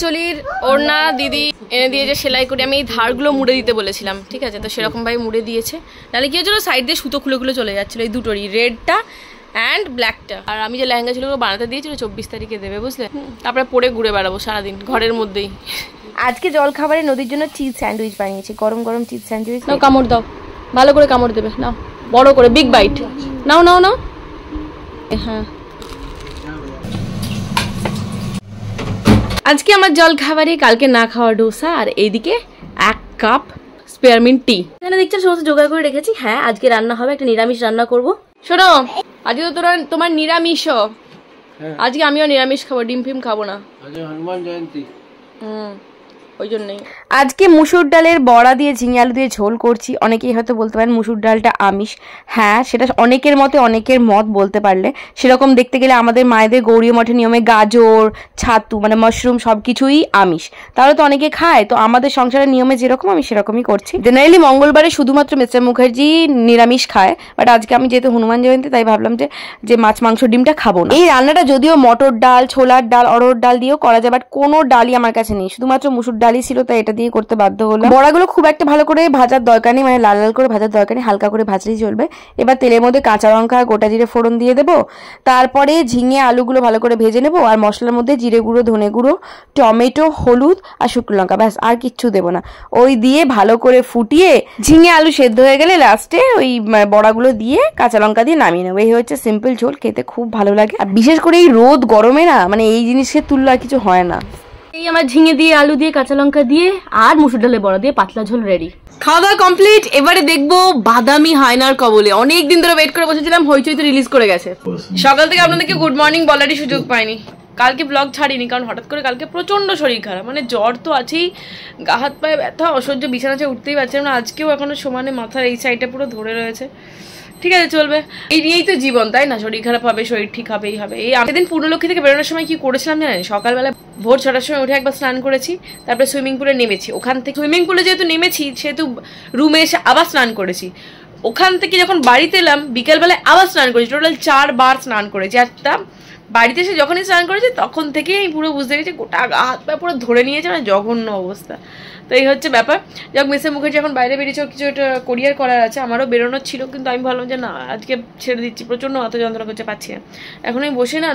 চলির ওড়না দিদি এনে দিয়েছে সেলাই করে। আমি এই ধারগুলো মুড়ে দিতে বলেছিলাম, ঠিক আছে, তো সেরকম ভাবে মুড়ে দিয়েছে। নাহলে কি হয়েছিল, সাইড দিয়ে সুতো খুলে খুলে চলে যাচ্ছিলো, এই দুটোরই, রেডটা অ্যান্ড ব্ল্যাকটা। আর আমি যে লেহেঙ্গা ছিল বানাতে দিয়েছিল 24 তারিখে দেবে, বুঝলে। তারপরে পরে ঘুরে বেড়াবো সারাদিন ঘরের মধ্যেই। আজকে জলখাবারে নদীর জন্য চিজ স্যান্ডউইচ বানিয়েছি, গরম গরম চিজ স্যান্ডউইচ। নাও কামড় দাও, ভালো করে কামড় দেবে, নাও বড় করে, বিগ বাইট, নাও নাও নাও। হ্যাঁ, আজকে আমার জল খাবারে কালকে না খাওয়া ডোসা, আর এইদিকে 1 কাপ স্পেয়ারমিন্ট টি। এখানে দেখছেন সমস্ত জোগাড় করে রেখেছি। হ্যাঁ, আজকে রান্না হবে, একটা নিরামিষ রান্না করব। শোনো, আজকে তো তোমার নিরামিষ, আজকে আমিও নিরামিষ খাবো, ডিম ফিম খাবো না, আজকে হনুমান জয়ন্তী। ওই জন্যই আজকে মুসুর ডালের বড়া দিয়ে ঝিঙে আলু দিয়ে ঝোল করছি। অনেকেই হয়তো বলতে পারেন মুসুর ডালটা আমিষ। হ্যাঁ, সেটা অনেকের মতে অনেকের মত বলতে পারলে। সেরকম দেখতে গেলে আমাদের মায়েদের গৌরীয় মঠের নিয়মে গাজর, ছাতু মানে মাশরুম সব কিছুই আমিষ, তাহলে তো অনেকে খায়। তো আমাদের সংসারের নিয়মে যেরকম আমি সেরকমই করছি। জেনারেলি মঙ্গলবারে শুধুমাত্র মিস্টার মুখার্জি নিরামিষ খায়, বাট আজকে আমি যেহেতু হনুমান জয়ন্তী তাই ভাবলাম যে মাছ মাংস ডিমটা খাবো না। এই রান্নাটা যদিও মটর ডাল, ছোলার ডাল, অরহর ডাল দিয়েও করা যায়, বাট কোনো ডালই আমার কাছে নেই, শুধুমাত্র মুসুর ডালই ছিল, তাই এটা দিয়ে করতে বাধ্য হলাম। বড়াগুলো খুব একটা ভালো করে ভাজার দরকার নেই, মানে লাল লাল করে ভাজার দরকার নেই, হালকা করে ভাজলেই চলবে। এবার তেলের মধ্যে কাঁচা লঙ্কা আর গোটা জিরে ফোড়ন দিয়ে দেবো। তারপরে ঝিঙে আলুগুলো ভালো করে ভেজে নেবো, আর মশলার মধ্যে জিরে গুঁড়ো, ধনে গুঁড়ো, টমেটো, হলুদ আর শুকনো লঙ্কা, ব্যাস, আর কিচ্ছু দেবো না। ওই দিয়ে ভালো করে ফুটিয়ে ঝিঙে আলু সেদ্ধ হয়ে গেলে লাস্টে ওই বড়াগুলো দিয়ে কাঁচা লঙ্কা দিয়ে নামিয়ে নেবো। এই হচ্ছে সিম্পল ঝোল, খেতে খুব ভালো লাগে। আর বিশেষ করে এই রোদ গরমে না, মানে এই জিনিসের তুলনা আর কিছু হয় না। এই আমার ঝিঙে দিয়ে, আলু দিয়ে, কাঁচা লঙ্কা দিয়ে আর মুসুর ডালের বড়া দিয়ে পাতলা ঝোল রেডি। খাওয়া দাওয়া কমপ্লিট। এবারে দেখবো বাদামি হায়নার কবলে। অনেকদিন ধরে ওয়েট করে বসেছিলাম, হইচই তো রিলিজ করে গেছে। সকাল থেকে আপনাদেরকে গুড মর্নিং বলারই সুযোগ পাইনি। কালকে ব্লগ ছাড়িনি, কারণ হঠাৎ করে কালকে প্রচন্ড শরীর খারাপ, মানে জ্বর তো আছেই, গা হাত পায়ে ব্যথা, অসহ্য, বিছানাতে উঠতেই পারছিলাম না। আজকেও এখনো সমানে মাথার এই সাইডটা পুরো ধরে রয়েছে। ঠিক আছে, চলবে, এই নিয়েই তো জীবন, তাই না? শরীর খারাপ হবে, শরীর ঠিক হবেই হবে। এই আগের পূর্ণলক্ষ্মী থেকে বেরোনোর সময় কি করেছিলাম জানেন? সকালবেলা ভোর 6টার সময় উঠে একবার স্নান করেছি, তারপরে সুইমিং পুলে নেমেছি। ওখান থেকে সুইমিং পুলে যেহেতু নেমেছি, সেহেতু রুমে এসে আবার স্নান করেছি। ওখান থেকে যখন বাড়িতে এলাম বিকেলবেলায় আবার স্নান করেছি, টোটাল 4 বার স্নান করেছি। আর তা বাড়িতে এসে যখনই স্নান করেছি তখন থেকেই আমি পুরো বুঝতে গেছি গোটা গা হাত পা পুরো ধরে নিয়েছে, মানে জঘন্য অবস্থা। তো এই হচ্ছে ব্যাপার। যাক, মিসেস মুখার্জি এখন বাইরে বেরিয়েছে, কিছু একটা কোরিয়ার করার আছে, আমারও বেরোনোর ছিল, কিন্তু আমি ভাবলাম যে না, আজকে ছেড়ে দিচ্ছি, প্রচণ্ড মাথা যন্ত্রণা করছে, পাচ্ছি না। এখন আমি বসে না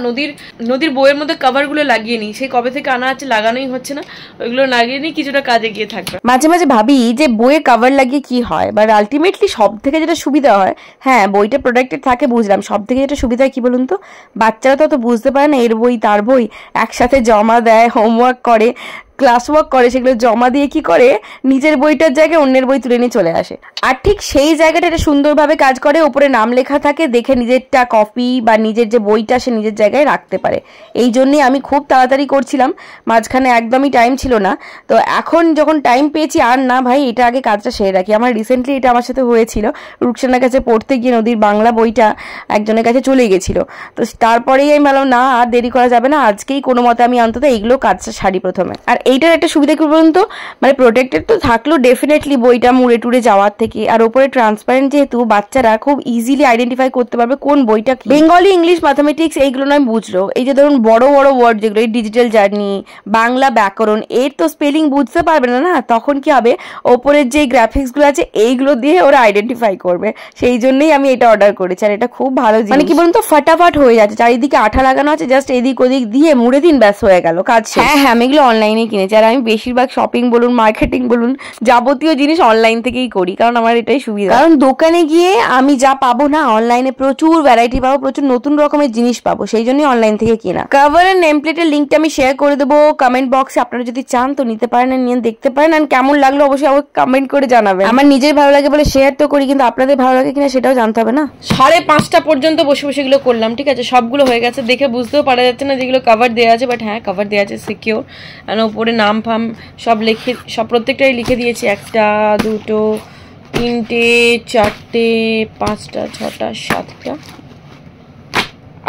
নদীর বইয়ের মধ্যে কভারগুলো লাগিয়ে নিই, সেই কবে থেকে আনা আছে, লাগানোই হচ্ছে না, ওইগুলো লাগিয়ে নিই, কিছুটা কাজে গিয়ে থাকবে। মাঝে মাঝে ভাবি যে বইয়ে কভার লাগিয়ে কি হয়, বাট আলটিমেটলি সব থেকে যেটা সুবিধা হয়, হ্যাঁ বইটা প্রোটেক্টেড থাকে বুঝলাম, সব থেকে যেটা সুবিধা হয় কি বলুন তো, বাচ্চারা তো বুঝতে পারে না এর বই তার বই, একসাথে জমা দেয়, হোমওয়ার্ক করে, ক্লাস ওয়ার্ক করে, সেগুলো জমা দিয়ে কি করে নিজের বইটার জায়গায় অন্যের বই তুলে নিয়ে চলে আসে। আর ঠিক সেই জায়গাটা এটা সুন্দরভাবে কাজ করে, ওপরে নাম লেখা থাকে, দেখে নিজেরটা কপি বা নিজের যে বইটা সে নিজের জায়গায় রাখতে পারে। এই জন্যই আমি খুব তাড়াতাড়ি করছিলাম, মাঝখানে একদমই টাইম ছিল না। তো এখন যখন টাইম পেয়েছি, আর না ভাই এটা আগে কাজটা সেরে রাখি। আমার রিসেন্টলি এটা আমার সাথে হয়েছিল, রুকসানার কাছে পড়তে গিয়ে নদীর বাংলা বইটা একজনের কাছে চলে গেছিলো। তো তারপরেই আমি ভাবলাম না, আর দেরি করা যাবে না, আজকেই কোনো মতে আমি অন্তত এইগুলো কাজটা সারি প্রথমে। আর এইটার একটা সুবিধা কি বলুন তো, মানে প্রোটেক্টেড তো থাকলো ডেফিনেটলি বইটা মুড়ে টুড়ে যাওয়ার থেকে, আর ওপরে ট্রান্সপারেন্ট যেহেতু বাচ্চারা খুব ইজিলি আইডেন্টিফাই করতে পারবে কোন বইটা কি। বেঙ্গলি, ইংলিশ, ম্যাথামেটিক্স এইগুলো নয় বুঝলো, এই যে ধরুন বড় বড় ওয়ার্ড যেগুলো, এই ডিজিটাল জার্নি, বাংলা ব্যাকরণ, এর তো স্পেলিং বুঝতে পারবে না, না তখন কি হবে, ওপরের যে গ্রাফিক্সগুলো আছে এইগুলো দিয়ে ওরা আইডেন্টিফাই করবে। সেই জন্যই আমি এটা অর্ডার করেছি, আর এটা খুব ভালো জিনিস, মানে কি বলুন তো ফাটাফাট হয়ে যাচ্ছে, চারিদিকে আঠা লাগানো আছে, জাস্ট এদিক ওদিক দিয়ে মুড়ে দিন, ব্যাস হয়ে গেল কাজ। হ্যাঁ হ্যাঁ, আমি এগুলো অনলাইনে কিনেছি, আর আমি বেশিরভাগ শপিং বলুন, মার্কেটিং বলুন, যাবতীয় জিনিস অনলাইন থেকেই করি, কারণ আমার এটাই সুবিধা। কারণ দোকানে গিয়ে আমি যা পাবো না, অনলাইনে প্রচুর ভ্যারাইটি পাবো, প্রচুর নতুন রকমের জিনিস পাবো, সেই জন্যই অনলাইন থেকে কেনা। কভারের নেম প্লেটের লিঙ্কটা আমি শেয়ার করে দেবো কমেন্ট বক্সে, আপনারা যদি চান তো নিতে পারেন, নিয়ে দেখতে পারেন, আর কেমন লাগলো অবশ্যই আমাকে কমেন্ট করে জানাবেন। আমার নিজের ভালো লাগে বলে শেয়ার তো করি, কিন্তু আপনাদের ভালো লাগে কিনা সেটাও জানতে হবে না। 5:30 পর্যন্ত বসে বসে এগুলো করলাম, ঠিক আছে, সবগুলো হয়ে গেছে, দেখে বুঝতেও পারা যাচ্ছে না যেগুলো কভার দেওয়া আছে, বাট হ্যাঁ কভার দেওয়া আছে সিকিউর, আর উপরে নাম ফাম সব লিখে, সব প্রত্যেকটাই লিখে দিয়েছি, 1টা 2টো 3টে 4টে 5টা 6টা 7টা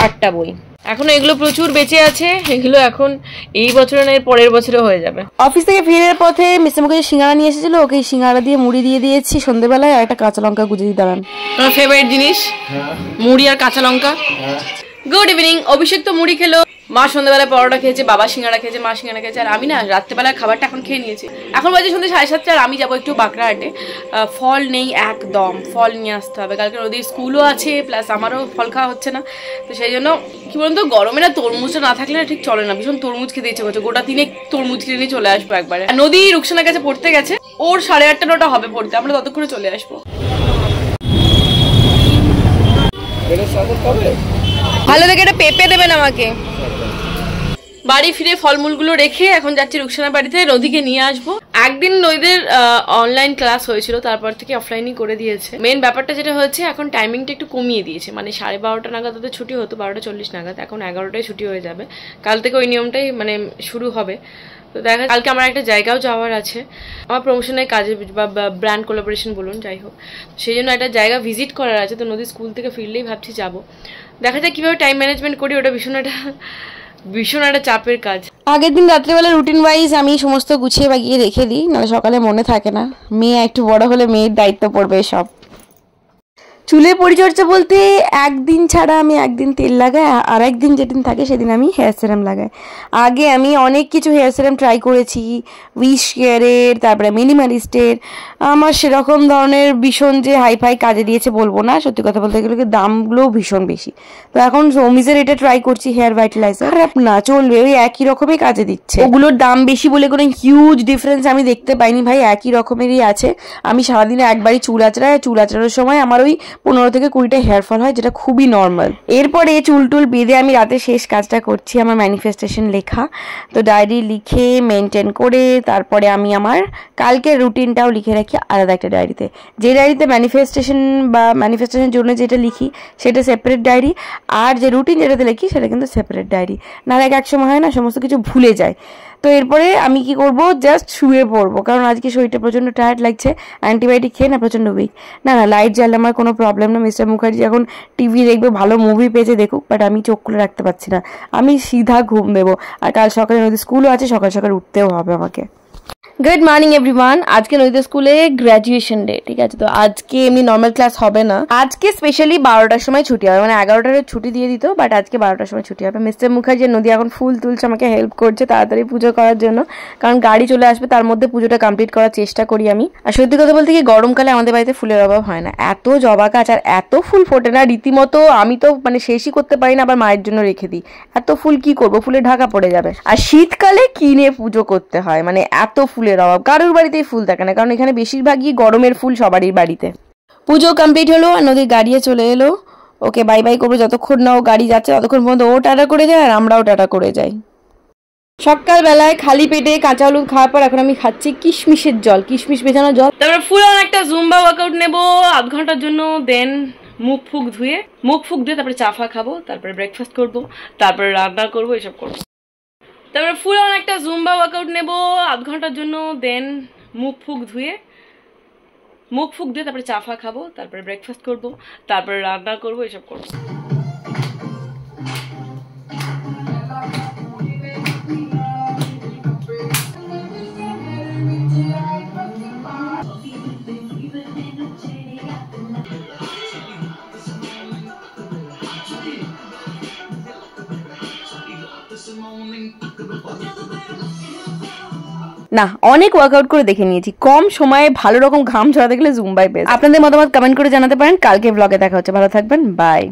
8টা বই। এখনো এগুলো প্রচুর বেঁচে আছে, এগুলো এখন এই বছরে না এর পরের বছরে হয়ে যাবে। অফিস থেকে ফেরার পথে মিস্টার মুখার্জি সিঙ্গারা নিয়ে এসেছিল, ওকে সিঙ্গারা দিয়ে মুড়ি দিয়ে দিয়েছি সন্ধ্যেবেলায়, আর একটা কাঁচা লঙ্কা গুঁজে দিয়ে দাঁড়ান। ফেভারিট জিনিস মুড়ি আর কাঁচা লঙ্কা। Good evening. অভিষেক তো মুড়ি খেলো, মা সন্ধ্যাবেলায় পরোটা খেয়েছে, বাবা সিঙ্গাড়া খেয়েছে, মা সিঙ্গাড়া খেয়েছে, আর আমি না রাত্রেবেলার খাবারটা এখন খেয়ে নিয়েছি। এখন বাজে সন্ধ্যে 7:30, আর আমি যাবো একটু বাঁকড়াহাটে। ফল নেই একদম, ফল নিয়ে আসতে হবে, কালকে ওদের স্কুলও আছে, প্লাস আমারও ফল খাওয়া হচ্ছে না। তো সেই জন্য কি বলুন তো, গরমে না তরমুজটা না থাকলে না ঠিক চলে না, ভীষণ তরমুজ খেতে ইচ্ছে করছে, গোটা 3 তরমুজ কিনে নিয়ে চলে আসবো একবারে। নদী রুকসানার কাছে পড়তে গেছে, ওর 8:30 9টা হবে পড়তে, আমরা ততক্ষণে চলে আসবো। ভালো দেখে একটা পেঁপে দেবেন আমাকে। বাড়ি ফিরে ফলমূলগুলো রেখে এখন যাচ্ছি রুকসানার বাড়িতে, নদীকে নিয়ে আসবো। একদিন নদীদের অনলাইন ক্লাস হয়েছিল, তারপর থেকে অফলাইনই করে দিয়েছে। মেন ব্যাপারটা যেটা হয়েছে, এখন টাইমিংটা একটু কমিয়ে দিয়েছে, মানে 12:30 নাগাদ ওদের ছুটি হতো, 12:40 নাগাদ, এখন 11টায় ছুটি হয়ে যাবে। কাল থেকে ওই নিয়মটাই মানে শুরু হবে। তো দেখা, কালকে আমার একটা জায়গাও যাওয়ার আছে, আমার প্রমোশনের কাজে বা ব্র্যান্ড কোলাবোরেশন বলুন, যাই হোক, সেই জন্য একটা জায়গা ভিজিট করার আছে। তো নদী স্কুল থেকে ফিরলেই ভাবছি যাব, দেখা যাক কীভাবে টাইম ম্যানেজমেন্ট করি, ওটা ভীষণ একটা চাপের কাজ। আগের দিন রাত্রেবেলা রুটিন ওয়াইজ আমি সমস্ত গুছিয়ে বাগিয়ে রেখে দিই, নাহলে সকালে মনে থাকে না। মেয়ে একটু বড় হলে মেয়ের দায়িত্ব পড়বে সব। চুলের পরিচর্যা বলতে একদিন ছাড়া আমি একদিন তেল লাগাই, আর একদিন যেদিন থাকে সেদিন আমি হেয়ার সিরাম লাগাই। আগে আমি অনেক কিছু হেয়ার সিরাম ট্রাই করেছি, উইশ কেয়ারের, তারপরে মিনিমালিস্টের। আমার সেরকম ধরনের ভীষণ যে হাইফাই কাজে দিয়েছে বলবো না, সত্যি কথা বলতে গেলে দামগুলোও ভীষণ বেশি। তো এখন সৌমিজের এটা ট্রাই করছি, হেয়ার ভাইটালাইজার। খারাপ না, চলবে, ওই একই রকমই কাজে দিচ্ছে। ওগুলোর দাম বেশি বলে কোনো হিউজ ডিফারেন্স আমি দেখতে পাইনি ভাই, একই রকমেরই আছে। আমি সারাদিনে একবারই চুল আঁচড়ানোর সময় আমার ওই 15 থেকে 20টা হেয়ার ফল হয়, যেটা খুবই নর্মাল। এরপরে চুল টুল বেঁধে আমি রাতে শেষ কাজটা করছি, আমার ম্যানিফেস্টেশন লেখা। তো ডায়েরি লিখে মেনটেন করে তারপরে আমি আমার কালকের রুটিনটাও লিখে রাখি আলাদা একটা ডায়েরিতে। যে ডায়েরিতে ম্যানিফেস্টেশনের জন্য যেটা লিখি সেটা সেপারেট ডায়েরি, আর যে রুটিন যেটাতে লিখি সেটা কিন্তু সেপারেট ডায়েরি। না এক সময় হয় না, সমস্ত কিছু ভুলে যায়। তো এরপরে আমি কি করব, জাস্ট শুয়ে পড়বো, কারণ আজকে শরীরটা প্রচণ্ড টায়ার্ড লাগছে, অ্যান্টিবায়োটিক খেয়ে না প্রচণ্ড উইক। না লাইট জ্বাললে আমার কোনো প্রবলেম না, মিস্টার মুখার্জি এখন টিভি দেখবে, ভালো মুভি পেয়েছে দেখুক, বাট আমি চোখ খুলে রাখতে পারছি না, আমি সিধা ঘুম দেবো। আর কাল সকালে নদী স্কুলও আছে, সকাল সকাল উঠতেও হবে আমাকে। Good morning everyone. আজকে নদীদের স্কুলে গ্র্যাজুয়েশন ডে, ঠিক আছে? তো আজকে এমনি নর্মাল ক্লাস হবে না, আজকে স্পেশালি 12টার সময় ছুটি হবে, মানে 11টার ছুটি দিয়ে দিত, বাট আজকে 12টার সময় ছুটি হবে। মিস্টার মুখার্জি নদী এখন ফুল তুলছে, আমাকে হেল্প করছে তাড়াতাড়ি পুজো করার জন্য, কারণ গাড়ি চলে আসবে, তার মধ্যে পুজোটা কমপ্লিট করার চেষ্টা করি আমি। আর সত্যি কথা বলতে কি, গরমকালে আমাদের বাড়িতে ফুলের অভাব হয় না, এত জবা গাছ আর এত ফুল ফোটে না রীতিমতো, আমি তো মানে শেষই করতে পারি না, আবার মায়ের জন্য রেখে দিই। এত ফুল কি করবো, ফুলে ঢাকা পড়ে যাবে। আর শীতকালে কিনে পুজো করতে হয়, মানে এত ফুলের অভাব, কারোর বাড়িতেই ফুল থাকে না, কারণ এখানে বেশিরভাগই গরমের ফুল সবারই বাড়িতে। পুজো কমপ্লিট হলো, আর নদীর গাড়িয়ে চলে এলো, ওকে বাই বাই করবো, যতক্ষণ না ও গাড়ি যাচ্ছে ততক্ষণ পর্যন্ত ও টাটা করে যায় আর আমরাও টাটা করে যাই। সকালবেলায় খালি পেটে কাঁচা হলুদ খাওয়ার পর এখন আমি খাচ্ছি কিশমিশের জল, কিশমিশ ভেজানো জল। তারপরে ফুল অন একটা জুম্বা ওয়ার্কআউট নেবো 1/2 ঘন্টার জন্য, দেন মুখ ফুক ধুয়ে তারপরে চা ফা খাবো, তারপরে ব্রেকফাস্ট করবো, তারপরে রান্না করবো, এসব করবো। তারপরে ফুল অন একটা জুম্বা ওয়ার্কআউট নেবো 1/2 ঘন্টার জন্য, দেন মুখ ফুক ধুয়ে তারপরে চা ফা খাবো, তারপরে ব্রেকফাস্ট করবো, তারপরে রান্না করবো, এসব করবো। না, অনেক ওয়ার্কআউট করে দেখে নিয়েছি, কম সময়ে ভালো রকম ঘাম ঝরা দেখলে জুম্বাই বেস্ট। আপনাদের মতামত কমেন্ট করে জানাতে পারেন। কালকে ব্লগে দেখা হচ্ছে, ভালো থাকবেন, বাই।